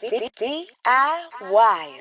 DIY.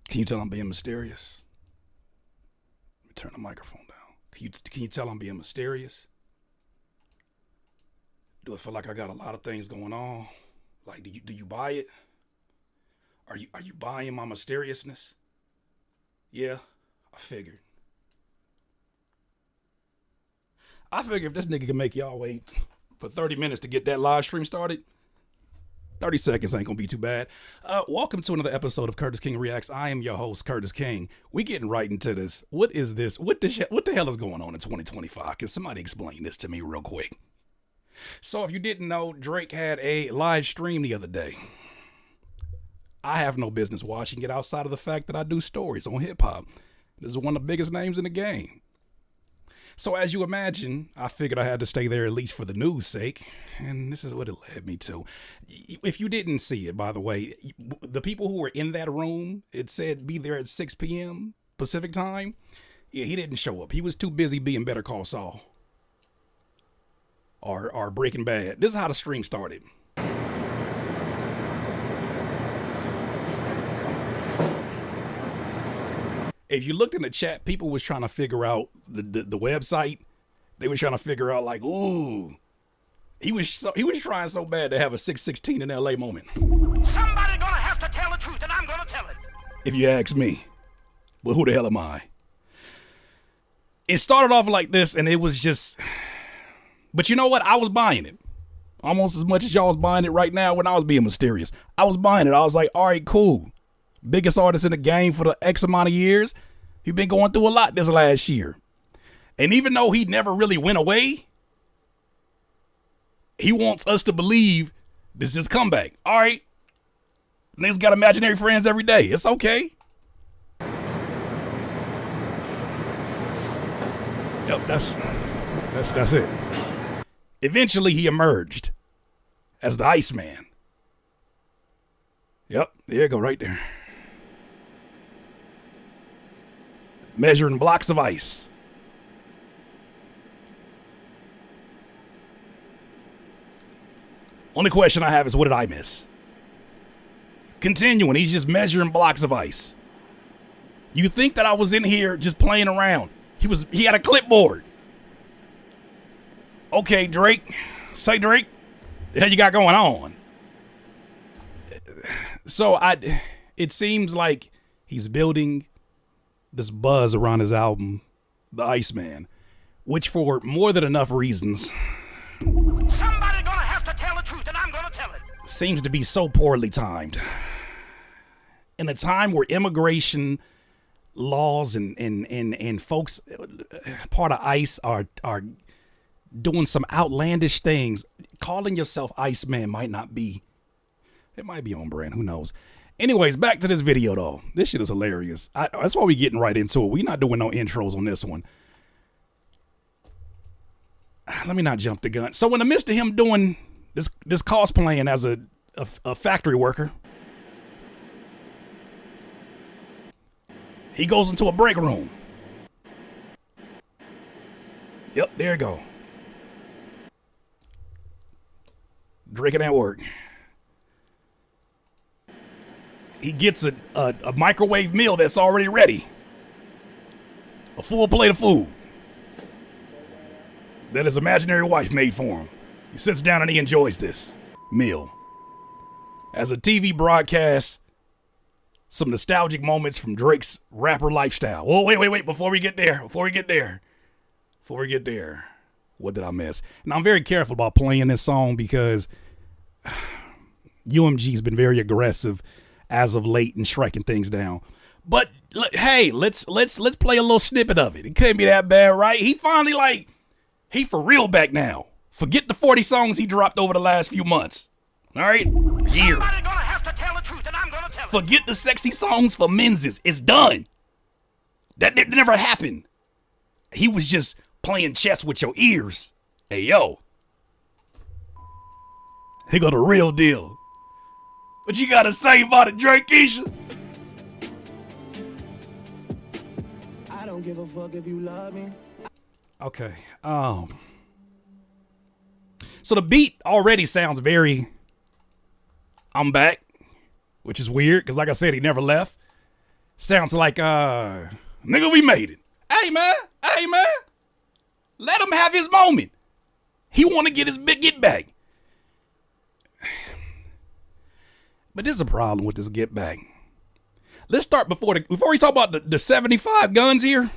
Can you tell I'm being mysterious? Let me turn the microphone down. Can you tell I'm being mysterious? Do I feel like I got a lot of things going on? Like, do you buy it? Are you buying my mysteriousness? Yeah, I figured. I figure if this nigga can make y'all wait for 30 minutes to get that live stream started, 30 seconds ain't gonna be too bad. Welcome to another episode of Curtis King Reacts. I am your host, Curtis King. We getting right into this. What is this? What the hell is going on in 2025? Can somebody explain this to me real quick? So if you didn't know, Drake had a live stream the other day. I have no business watching it outside of the fact that I do stories on hip hop. This is one of the biggest names in the game. So as you imagine, I figured I had to stay there at least for the news sake, and this is what it led me to. If you didn't see it, by the way, the people who were in that room, it said be there at 6 p.m. Pacific time. Yeah, he didn't show up. He was too busy being Better Call Saul or Breaking Bad. This is how the stream started. If you looked in the chat, people was trying to figure out the website. They were trying to figure out like, ooh, he was trying so bad to have a 616 in LA moment. Somebody gonna have to tell the truth, and I'm gonna tell it. If you ask me, but who the hell am I? It started off like this, and it was just, but you know what? I was buying it almost as much as y'all was buying it right now when I was being mysterious. I was buying it. I was like, all right, cool. Biggest artist in the game for the X amount of years. He's been going through a lot this last year. And even though he never really went away, he wants us to believe this is his comeback. All right. Niggas got imaginary friends every day. It's okay. Yep, that's it. Eventually he emerged as the Iceman. Yep, there you go, right there. Measuring blocks of ice. Only question I have is, what did I miss? Continuing, he's just measuring blocks of ice. You think that I was in here just playing around. He had a clipboard. Okay, Drake. Say, Drake, the hell you got going on? So it seems like he's building this buzz around his album, The Iceman, which for more than enough reasons Somebody gonna have to tell the truth, and I'm gonna tell it. Seems to be so poorly timed. In a time where immigration laws and folks part of ICE are doing some outlandish things. Calling yourself Iceman might not be. It might be on brand. Who knows? Anyways, back to this video though. This shit is hilarious. That's why we getting right into it. We not doing no intros on this one. Let me not jump the gun. So in the midst of him doing this cosplaying as a factory worker, he goes into a break room. Yep, there you go. Drinking at work. He gets a microwave meal that's already ready. A full plate of food that his imaginary wife made for him. He sits down and he enjoys this meal. As a TV broadcast, some nostalgic moments from Drake's rapper lifestyle. Oh, wait. Before we get there. What did I miss? And I'm very careful about playing this song because UMG's been very aggressive as of late in striking things down. But hey, let's play a little snippet of it. It couldn't be that bad, right? He finally he for real back now. Forget the 40 songs he dropped over the last few months. All right? Year. Somebody gonna have to tell the truth, and I'm gonna tell it. Forget the sexy songs for Menzies. It's done. That never happened. He was just playing chess with your ears. Hey, yo. Here go the real deal. What you gotta say about it, Drake Keisha? I don't give a fuck if you love me. Okay. So the beat already sounds very I'm back, which is weird because like I said, he never left. Sounds like nigga, we made it. Hey man. Let him have his moment. He want to get his big get back. But there's a problem with this get back. Let's start before we talk about the 75 guns here.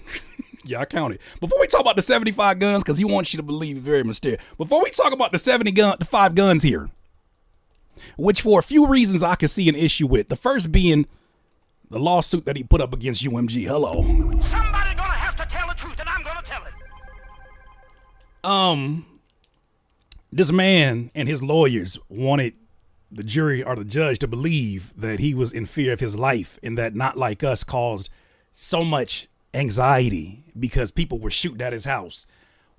Yeah, I counted. Before we talk about the 75 guns, because he wants you to believe it's very mysterious. Before we talk about the 75 guns here, which for a few reasons I could see an issue with. The first being the lawsuit that he put up against UMG. Hello. Somebody gonna have to tell the truth, and I'm gonna tell it. This man and his lawyers wanted the jury or the judge to believe that he was in fear of his life and that Not Like Us caused so much anxiety because people were shooting at his house.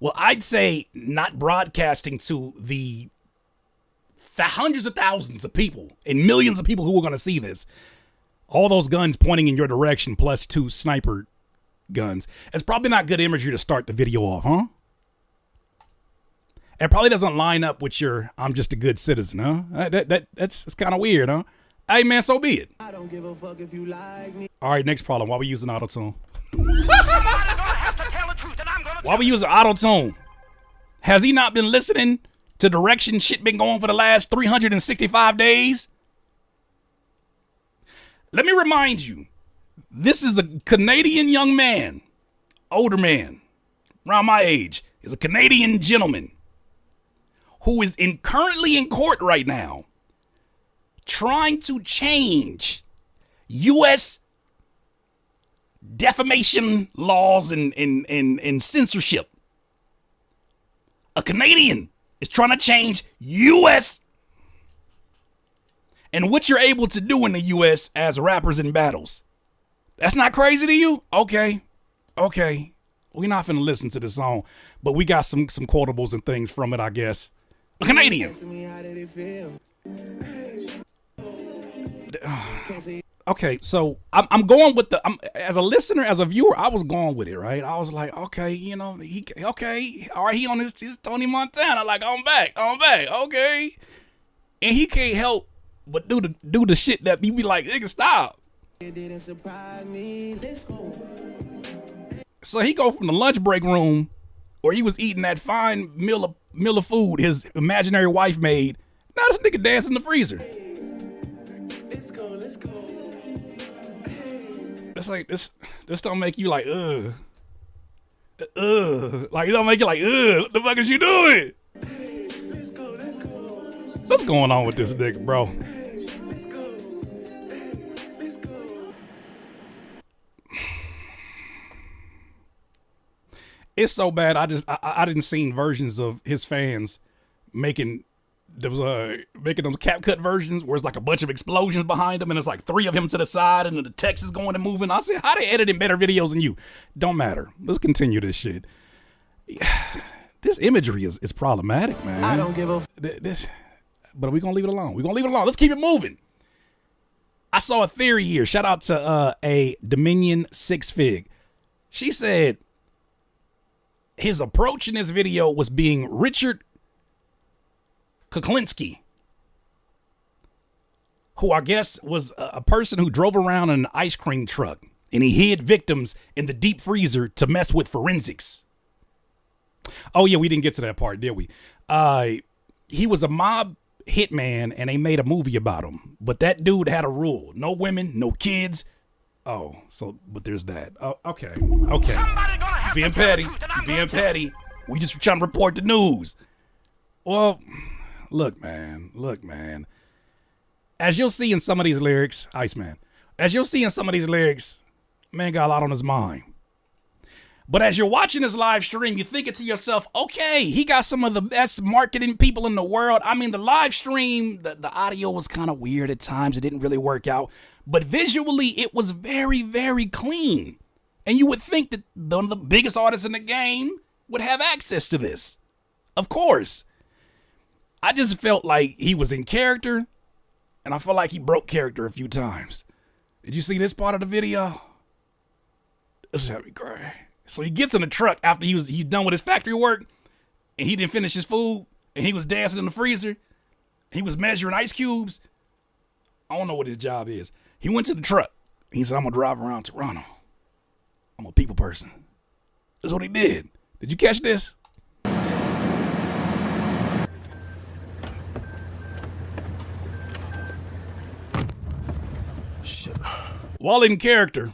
Well, I'd say not broadcasting to the hundreds of thousands of people and millions of people who were going to see this, all those guns pointing in your direction plus 2 sniper guns. It's probably not good imagery to start the video off, huh? It probably doesn't line up with your I'm just a good citizen, huh? That's kind of weird, huh? Hey, man, so be it. I don't give a fuck if you like me. All right, next problem. Why we using auto-tune? Somebody gonna have to tell the truth, and I'm gonna Why tell we it. using auto-tune? Has he not been listening to direction shit been going for the last 365 days? Let me remind you, this is a Canadian young man, older man, around my age, is a Canadian gentleman who is currently in court right now trying to change U.S. defamation laws and censorship. A Canadian is trying to change U.S. and what you're able to do in the U.S. as rappers in battles. That's not crazy to you? Okay. We're not finna listen to the song, but we got some quotables and things from it, I guess. A Canadian. Ask me how did it feel? Okay, so I'm going with as a listener, as a viewer, I was going with it, right? I was like, okay, you know, all right, he on his Tony Montana, like I'm back, okay, and he can't help but do the shit that we be like, nigga, stop. It didn't surprise me. Let's go. So he go from the lunch break room where he was eating that fine meal of food his imaginary wife made. Now this nigga dancing in the freezer. Let's go. It's like this don't make you like like it don't make you like what the fuck is you doing? Let's go. What's going on with this nigga, bro? Let's go. It's so bad. I didn't seen versions of his fans making those cap cut versions where it's like a bunch of explosions behind him and it's like 3 of him to the side and the text is going and moving. I said, how they editing better videos than you? Don't matter. Let's continue this shit. This imagery is problematic, man. I don't give a this, but we're gonna leave it alone. We're gonna leave it alone. Let's keep it moving. I saw a theory here. Shout out to a Dominion 6 Fig. She said his approach in this video was being Richard Kuklinski, who I guess was a person who drove around in an ice cream truck and he hid victims in the deep freezer to mess with forensics. Oh yeah, we didn't get to that part, did we? He was a mob hitman and they made a movie about him. But that dude had a rule. No women, no kids. Oh, so, but there's that. Oh, okay. Being petty. We just trying to report the news. Well, look, man. As you'll see in some of these lyrics, Iceman, man got a lot on his mind. But as you're watching this live stream, you're thinking to yourself, okay, he got some of the best marketing people in the world. I mean, the live stream, the audio was kind of weird at times. It didn't really work out. But visually, it was very, very clean. And you would think that one of the biggest artists in the game would have access to this. Of course. I just felt like he was in character, and I felt like he broke character a few times. Did you see this part of the video? This had me cry. So he gets in the truck after he's done with his factory work, and he didn't finish his food, and he was dancing in the freezer. He was measuring ice cubes. I don't know what his job is. He went to the truck. And he said, I'm going to drive around Toronto. I'm a people person. That's what he did. Did you catch this? shit. While in character,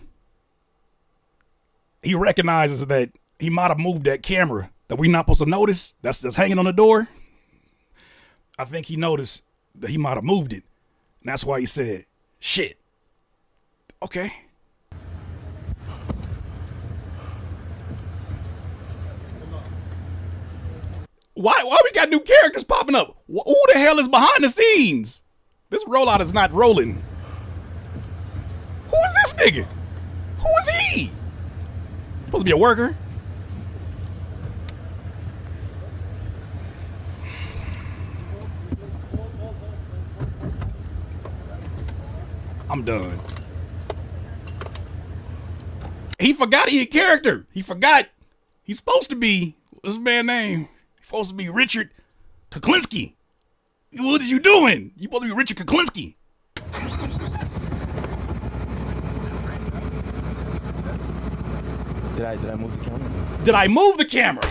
he recognizes that he might have moved that camera that we're not supposed to notice. That's hanging on the door. I think he noticed that he might have moved it. And that's why he said, shit. Okay. Why we got new characters popping up? Who the hell is behind the scenes? This rollout is not rolling. Who is this nigga? Who is he? Supposed to be a worker? I'm done. He forgot he had character. He forgot. He's supposed to be, what's his man's name? He's supposed to be Richard Kuklinski. What are you doing? You supposed to be Richard Kuklinski. Did I move the camera? Did I move the camera?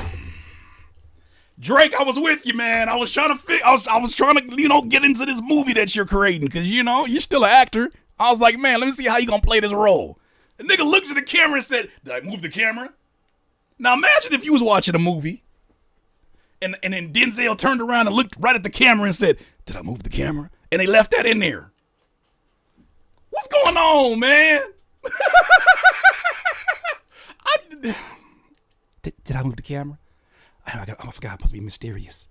Drake, I was with you, man. I was trying to get into this movie that you're creating because, you're still an actor. I was like, man, let me see how you gonna play this role. The nigga looks at the camera and said, did I move the camera? Now imagine if you was watching a movie and then Denzel turned around and looked right at the camera and said, did I move the camera? And they left that in there. What's going on, man? Did I move the camera? I forgot. I'm supposed to be mysterious.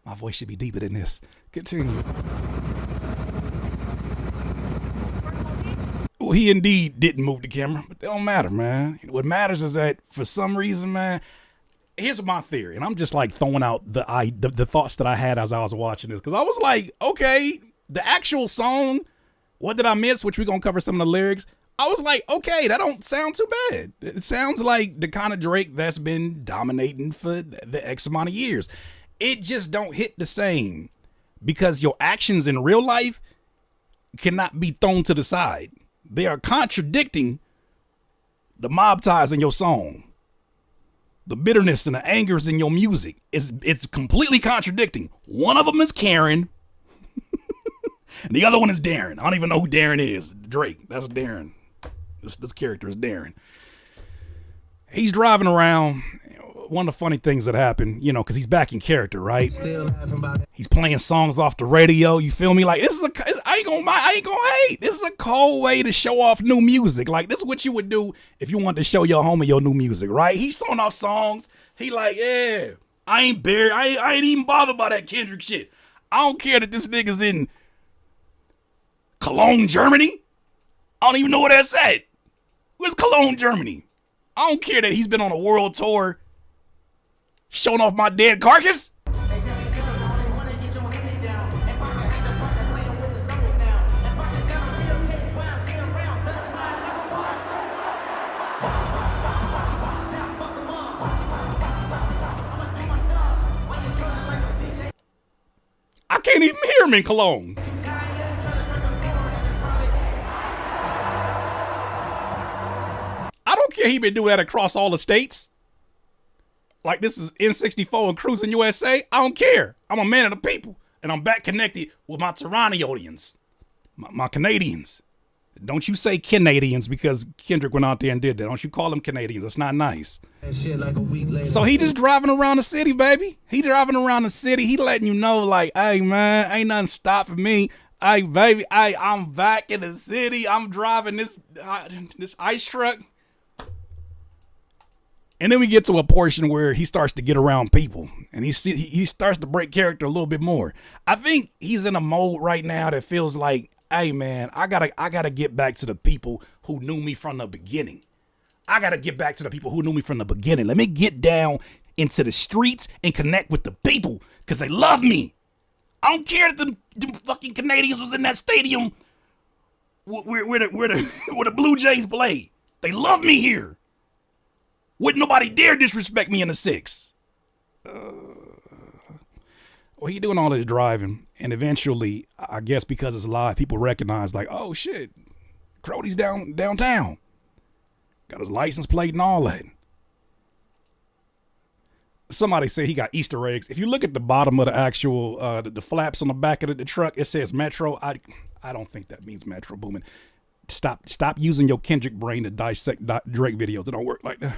My voice should be deeper than this. Continue. Well, he indeed didn't move the camera, but that don't matter, man. What matters is that for some reason, man, here's my theory, and I'm just like throwing out the thoughts that I had as I was watching this, because I was like, okay, the actual song, What Did I Miss, which we're going to cover some of the lyrics, I was like, okay, that don't sound too bad. It sounds like the kind of Drake that's been dominating for the X amount of years. It just don't hit the same because your actions in real life cannot be thrown to the side. They are contradicting the mob ties in your song. The bitterness and the angers in your music. It's completely contradicting. One of them is Karen. And the other one is Darren. I don't even know who Darren is. Drake. That's Darren. This character is Darren. He's driving around. One of the funny things that happened, because he's back in character, right? Still laughing about it. He's playing songs off the radio. You feel me? Like, I I ain't gonna hate. This is a cold way to show off new music. Like, this is what you would do if you wanted to show your homie your new music, right? He's showing off songs. He like, yeah, I ain't even bothered by that Kendrick shit. I don't care that this nigga's in Cologne, Germany. I don't even know where that's at. Where's Cologne, Germany? I don't care that he's been on a world tour showing off my dead carcass. I can't even hear him in Cologne. I don't care he been doing that across all the states. Like this is N64 and Cruising USA. I don't care. I'm a man of the people. And I'm back connected with my Torontoians. My Canadians. Don't you say Canadians because Kendrick went out there and did that. Don't you call them Canadians. That's not nice. Like a week later. So he just driving around the city, baby. He driving around the city. He letting you know like, hey, man, ain't nothing stopping me. Hey, baby, I'm back in the city. I'm driving this ice truck. And then we get to a portion where he starts to get around people and he starts to break character a little bit more. I think he's in a mode right now that feels like, hey man, I gotta get back to the people who knew me from the beginning. I gotta get back to the people who knew me from the beginning. Let me get down into the streets and connect with the people because they love me. I don't care that the fucking Canadians was in that stadium where the Blue Jays play. They love me here. Wouldn't nobody dare disrespect me in the 6. Well, he doing all this driving, and eventually, I guess because it's live, people recognize like, oh shit, Crody's downtown. Got his license plate and all that. Somebody say he got Easter eggs. If you look at the bottom of the actual, the flaps on the back of the truck, it says Metro. I don't think that means Metro Boomin. Stop using your Kendrick brain to dissect Drake videos. It don't work like that.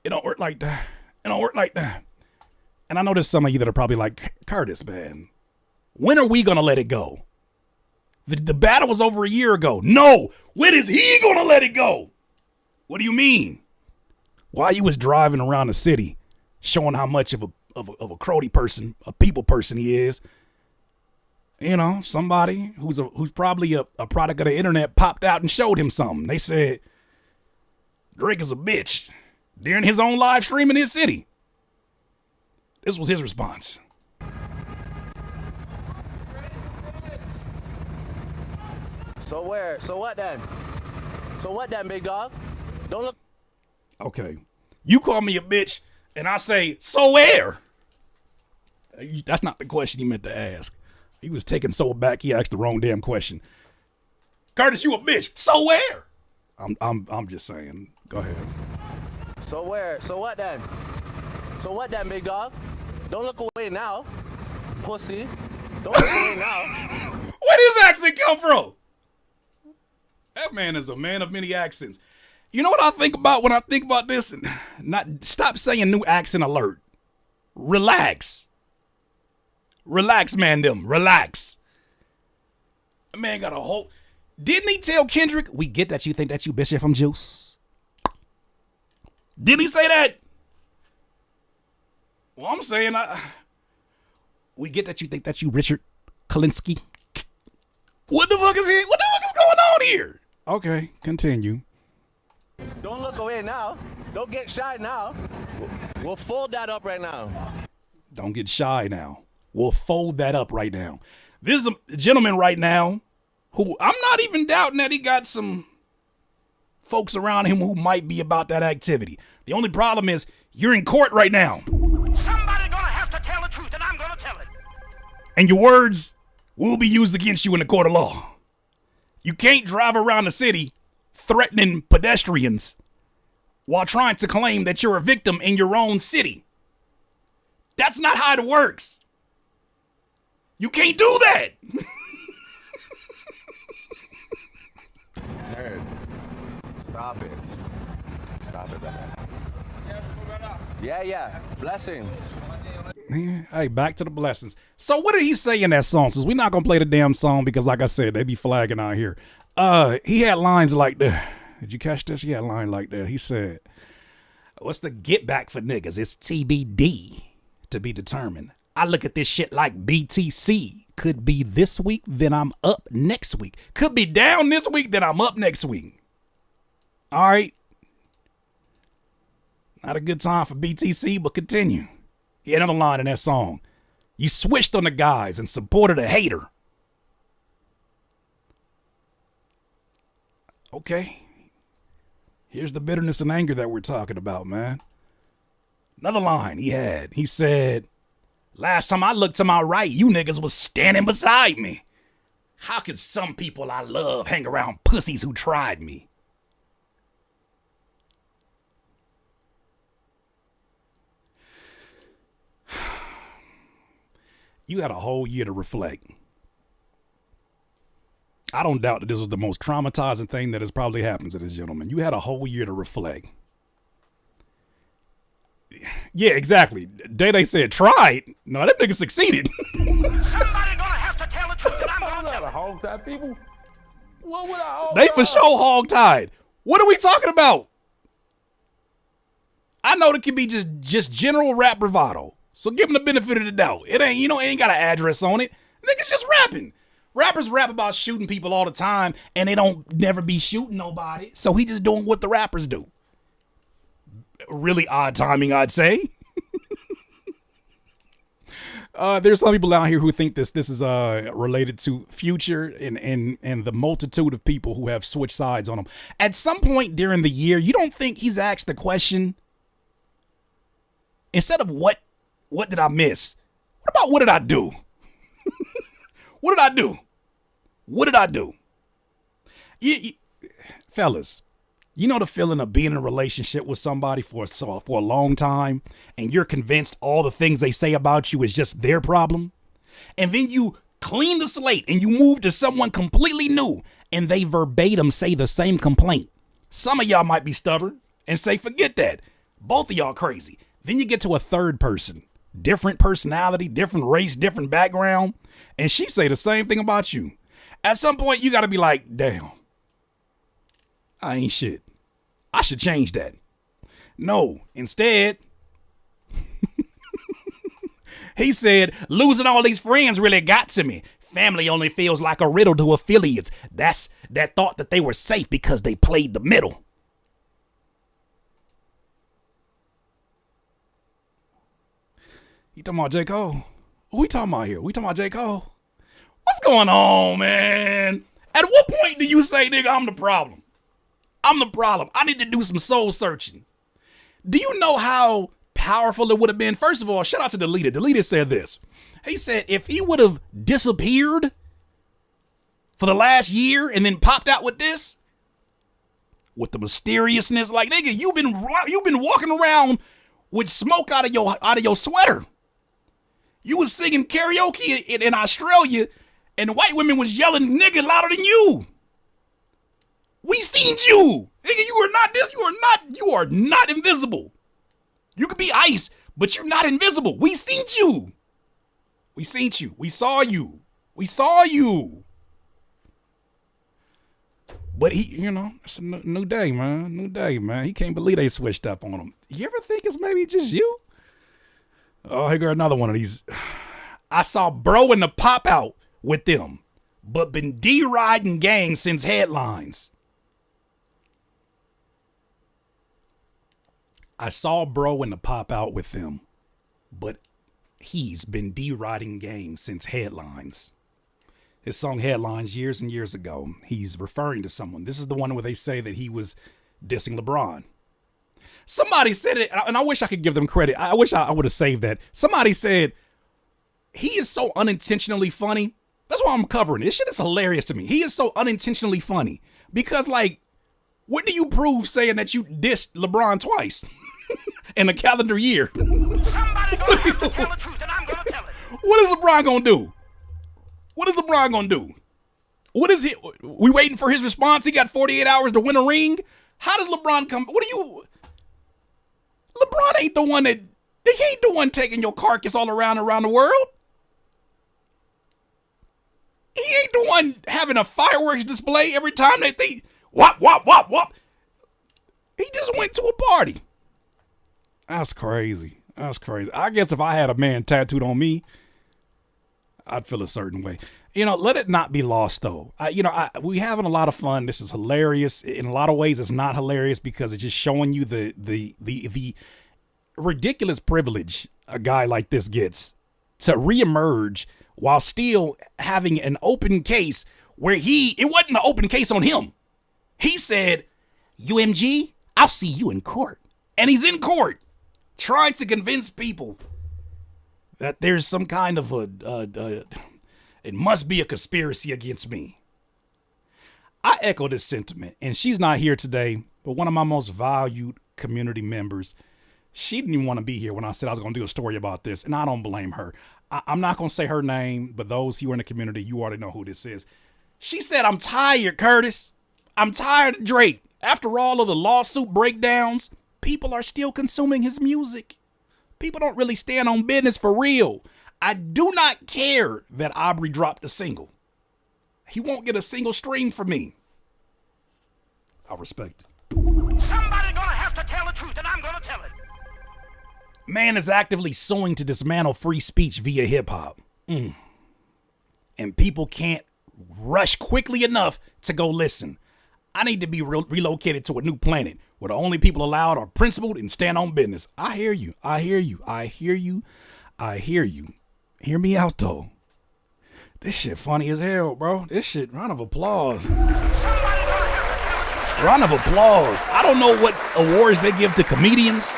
It don't work like that. It don't work like that. And I know there's some of you that are probably like, Curtis, man, when are we going to let it go? The battle was over a year ago. No, when is he going to let it go? What do you mean? While you was driving around the city, showing how much of a Crody person, a people person he is, you know, somebody who's probably a product of the internet popped out and showed him something. They said, Drake is a bitch during his own live stream in his city. This was his response. So what then? So what then, big dog? Don't look. Okay. You call me a bitch and I say, so where? That's not the question he meant to ask. He was taken so aback he asked the wrong damn question. Curtis, you a bitch. So where? I'm just saying. Go ahead. So where? So what then? So what then, big dog? Don't look away now, pussy. Don't look away now. Where does this accent come from? That man is a man of many accents. You know what I think about when I think about this? Stop saying new accent alert. Relax. Relax, man, them. Relax. That man got a whole... Didn't he tell Kendrick, we get that you think that you Bishop from Juice? Did he say that? Well, I'm saying, we get that you think that you Richard Kalinsky. What the fuck is here? What the fuck is going on here? Okay, continue. Don't look away now. Don't get shy now. We'll fold that up right now. Don't get shy now. We'll fold that up right now. This is a gentleman right now who I'm not even doubting that he got some folks around him who might be about that activity. The only problem is you're in court right now. Somebody gonna have to tell the truth, and I'm gonna tell it. And your words will be used against you in the court of law. You can't drive around the city threatening pedestrians while trying to claim that you're a victim in your own city. That's not how it works. You can't do that. Nerd. Stop it. Stop it, brother. Yeah. Blessings. Hey, back to the blessings. So what did he say in that song? Since we're not gonna play the damn song because, like I said, they be flagging out here. He had lines like that. Did you catch this? He had a line like that. He said, "What's the get back for niggas? It's TBD to be determined. I look at this shit like BTC. Could be this week, then I'm up next week. Could be down this week, then I'm up next week. All right. Not a good time for BTC, but continue." He had another line in that song. "You switched on the guys and supported a hater." Okay. Here's the bitterness and anger that we're talking about, man. Another line he had. He said, "Last time I looked to my right, you niggas was standing beside me. How could some people I love hang around pussies who tried me?" You had a whole year to reflect. I don't doubt that this was the most traumatizing thing that has probably happened to this gentleman. You had a whole year to reflect. Yeah, exactly. Day said tried. No, that nigga succeeded. Somebody gonna have to tell the truth, and I'm gonna tell it. Hog tie people? What would I They for sure hog-tied. What are we talking about? I know it could be just general rap bravado. So give him the benefit of the doubt. It ain't got an address on it. Niggas just rapping. Rappers rap about shooting people all the time, and they don't never be shooting nobody. So he just doing what the rappers do. Really odd timing, I'd say. There's some people out here who think this is related to Future and the multitude of people who have switched sides on him. At some point during the year, you don't think he's asked the question, instead of what did I miss? What about what did I do? What did I do? What did I do? Fellas, you know the feeling of being in a relationship with somebody for a long time, and you're convinced all the things they say about you is just their problem? And then you clean the slate and you move to someone completely new, and they verbatim say the same complaint. Some of y'all might be stubborn and say, forget that. Both of y'all crazy. Then you get to a third person. Different personality, different race, different background, and she say the same thing about you. At some point, you got to be like, damn, I ain't shit. I should change that. No, instead, he said, losing all these friends really got to me. Family only feels like a riddle to affiliates. That's that thought that they were safe because they played the middle. You talking about J. Cole? Who we talking about here? We talking about J. Cole? What's going on, man? At what point do you say, nigga, I'm the problem? I'm the problem. I need to do some soul searching. Do you know how powerful it would have been? First of all, shout out to Deleted. Deleted said this. He said if he would have disappeared for the last year and then popped out with this, with the mysteriousness, like, nigga, you've been walking around with smoke out of your sweater. You was singing karaoke in Australia, and white women was yelling nigga louder than you. We seen you. Nigga, you are not invisible. You could be ice, but you're not invisible. We seen you. We seen you. We saw you. We saw you. But he, it's a new day, man. New day, man. He can't believe they switched up on him. You ever think it's maybe just you? Oh, here got another one of these. I saw bro in the pop out with them, but been D-riding gang since headlines. I saw bro in the pop out with them, but he's been D-riding gang since headlines. His song Headlines years and years ago, he's referring to someone. This is the one where they say that he was dissing LeBron. Somebody said it, and I wish I could give them credit. I wish I would have saved that. Somebody said, he is so unintentionally funny. That's why I'm covering it. This shit is hilarious to me. He is so unintentionally funny. Because, like, what do you prove saying that you dissed LeBron twice in a calendar year? Somebody gonna have to tell the truth, and I'm gonna tell it. What is LeBron gonna do? What is LeBron gonna do? What is it? We waiting for his response? He got 48 hours to win a ring? How does LeBron come? LeBron ain't the one that He ain't the one taking your carcass all around the world. He ain't the one having a fireworks display every time they think, whop, whop, whop, whop. He just went to a party. That's crazy. That's crazy. I guess if I had a man tattooed on me, I'd feel a certain way. Let it not be lost, though. We having a lot of fun. This is hilarious. In a lot of ways, it's not hilarious because it's just showing you the ridiculous privilege a guy like this gets to reemerge while still having an open case where it wasn't an open case on him. He said, UMG, I'll see you in court. And he's in court trying to convince people that there's some kind of it must be a conspiracy against me. I echo this sentiment, and she's not here today, but one of my most valued community members, she didn't even want to be here when I said I was going to do a story about this, and I don't blame her. I'm not going to say her name, but those who are in the community, you already know who this is. She said, I'm tired, Curtis. I'm tired of Drake. After all of the lawsuit breakdowns, people are still consuming his music. People don't really stand on business for real. I do not care that Aubrey dropped a single. He won't get a single stream from me. I respect it. Somebody gonna have to tell the truth, and I'm gonna tell it. Man is actively suing to dismantle free speech via hip-hop. And people can't rush quickly enough to go listen. I need to be relocated to a new planet where the only people allowed are principled and stand on business. I hear you. I hear you. I hear you. I hear you. Hear me out, though. This shit funny as hell, bro. This shit, round of applause. Round of applause. I don't know what awards they give to comedians.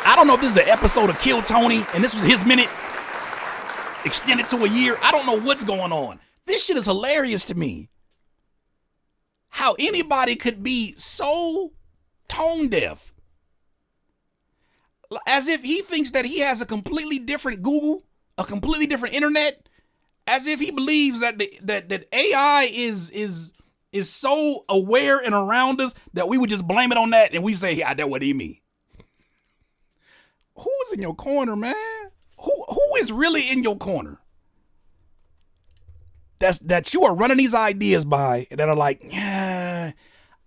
I don't know if this is an episode of Kill Tony and this was his minute extended to a year. I don't know what's going on. This shit is hilarious to me. How anybody could be so tone deaf. As if he thinks that he has a completely different Google, a completely different internet. As if he believes that that AI is so aware and around us that we would just blame it on that and we say, yeah, that what he mean. Who is in your corner, man? Who is really in your corner? That you are running these ideas by and that are like, yeah,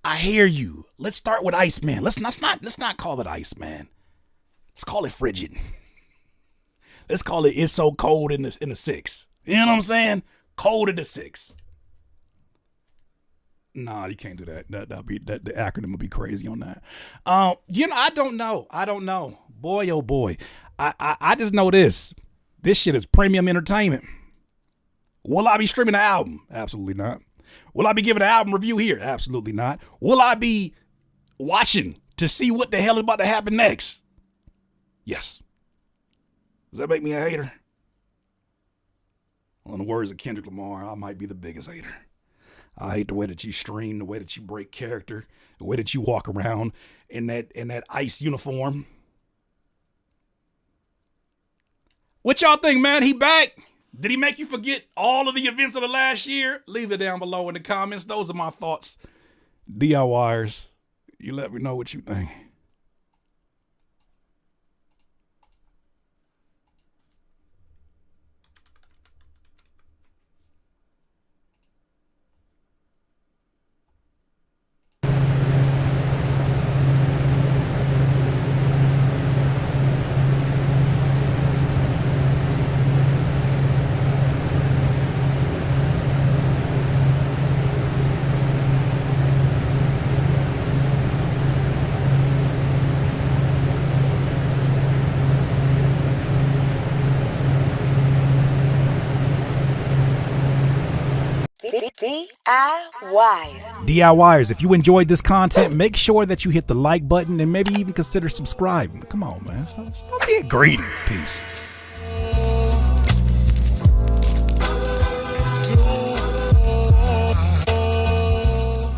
I hear you. Let's start with Iceman. Let's not call it Iceman. Let's call it frigid. Let's call it it's so cold in the six. You know what I'm saying? Cold in the six. Nah, you can't do that. The acronym will be crazy on that. I don't know. Boy, oh boy. I just know this. This shit is premium entertainment. Will I be streaming the album? Absolutely not. Will I be giving an album review here? Absolutely not. Will I be watching to see what the hell is about to happen next? Yes. Does that make me a hater? Well, in the words of Kendrick Lamar, I might be the biggest hater. I hate the way that you stream, the way that you break character, the way that you walk around in that ICE uniform. What y'all think, man? He back? Did he make you forget all of the events of the last year? Leave it down below in the comments. Those are my thoughts. DIYers, you let me know what you think. DIYers, if you enjoyed this content, make sure that you hit the like button and maybe even consider subscribing. Come on, man. Stop being greedy. Peace.